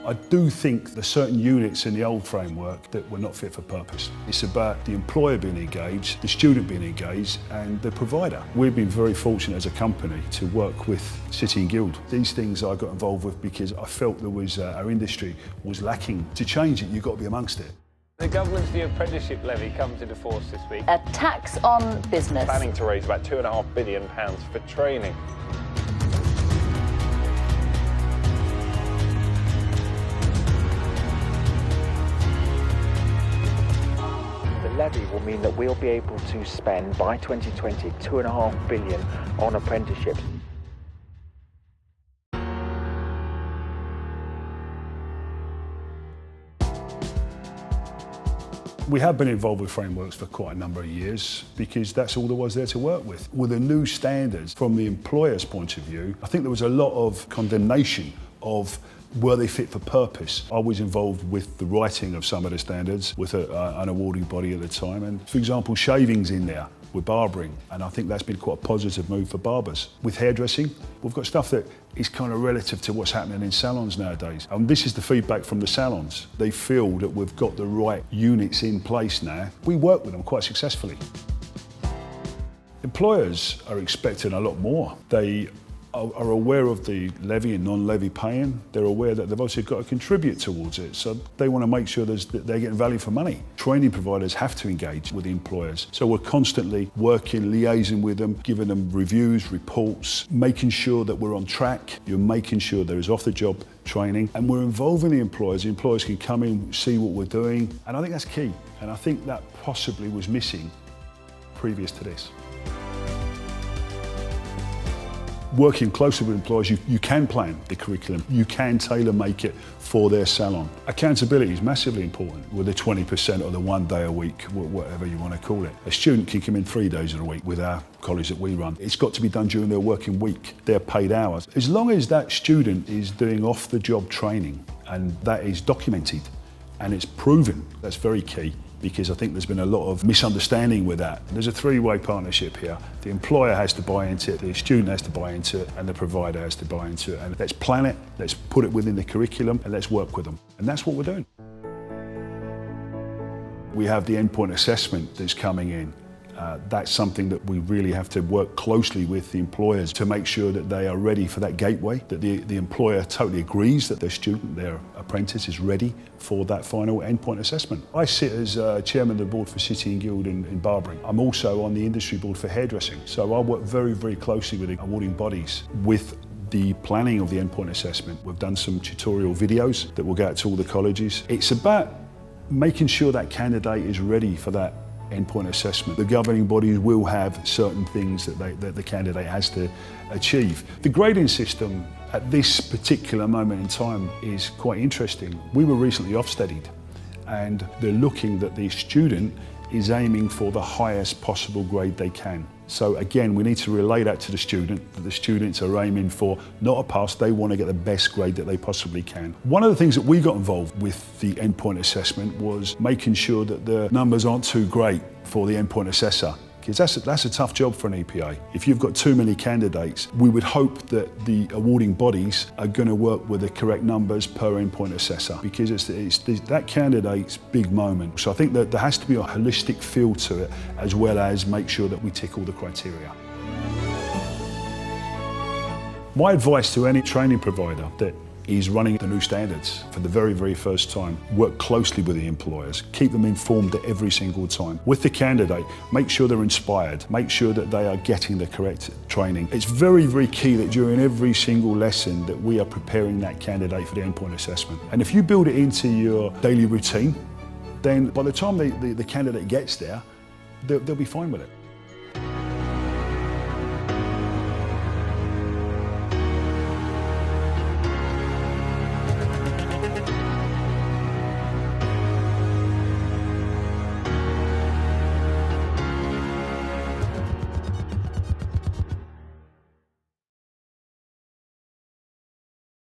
I do think there's certain units in the old framework that were not fit for purpose. It's about the employer being engaged, the student being engaged, and the provider. We've been very fortunate as a company to work with City and Guild. These things I got involved with because I felt there was our industry was lacking. To change it, you've got to be amongst it. The government's new Apprenticeship Levy comes into force this week. A tax on business. Planning to raise about £2.5 billion for training. The levy will mean that we'll be able to spend by 2020 £2.5 billion on apprenticeships. We have been involved with frameworks for quite a number of years because that's all there was there to work with. With the new standards from the employer's point of view, I think there was a lot of condemnation of were they fit for purpose. I was involved with the writing of some of the standards with an awarding body at the time, and for example shaving's in there with barbering, and I think that's been quite a positive move for barbers. With hairdressing, we've got stuff that is kind of relative to what's happening in salons nowadays. And this is the feedback from the salons. They feel that we've got the right units in place now. We work with them quite successfully. Employers are expecting a lot more. They are aware of the levy and non-levy paying. They're aware that they've also got to contribute towards it. So they want to make sure that they're getting value for money. Training providers have to engage with the employers. So we're constantly working, liaising with them, giving them reviews, reports, making sure that we're on track. You're making sure there is off-the-job training, and we're involving the employers. The employers can come in, see what we're doing, and I think that's key. And I think that possibly was missing previous to this. Working closely with employers, you can plan the curriculum, you can tailor-make it for their salon. Accountability is massively important with the 20% or the 1 day a week, whatever you want to call it. A student can come in 3 days a week with our college that we run. It's got to be done during their working week, their paid hours. As long as that student is doing off-the-job training and that is documented and it's proven, that's very key, because I think there's been a lot of misunderstanding with that. There's a three-way partnership here. The employer has to buy into it, the student has to buy into it, and the provider has to buy into it. And let's plan it, let's put it within the curriculum, and let's work with them. And that's what we're doing. We have the endpoint assessment that's coming in. That's something that we really have to work closely with the employers to make sure that they are ready for that gateway, that the employer totally agrees that their student, their apprentice is ready for that final endpoint assessment. I sit as chairman of the board for City and Guild in Barbering. I'm also on the industry board for hairdressing, so I work very, very closely with the awarding bodies with the planning of the endpoint assessment. We've done some tutorial videos that will go out to all the colleges. It's about making sure that candidate is ready for that endpoint assessment. The governing bodies will have certain things that the candidate has to achieve. The grading system at this particular moment in time is quite interesting. We were recently Ofsteded, and they're looking that the student is aiming for the highest possible grade they can. So again, we need to relay that to the student, that the students are aiming for not a pass, they want to get the best grade that they possibly can. One of the things that we got involved with the endpoint assessment was making sure that the numbers aren't too great for the endpoint assessor, because that's a tough job for an EPA. If you've got too many candidates, we would hope that the awarding bodies are going to work with the correct numbers per endpoint assessor, because it's that candidate's big moment. So I think that there has to be a holistic feel to it, as well as make sure that we tick all the criteria. My advice to any training provider that is running the new standards for the very, very first time, work closely with the employers, keep them informed every single time. With the candidate, make sure they're inspired, make sure that they are getting the correct training. It's very, very key that during every single lesson that we are preparing that candidate for the endpoint assessment. And if you build it into your daily routine, then by the time the candidate gets there, they'll be fine with it.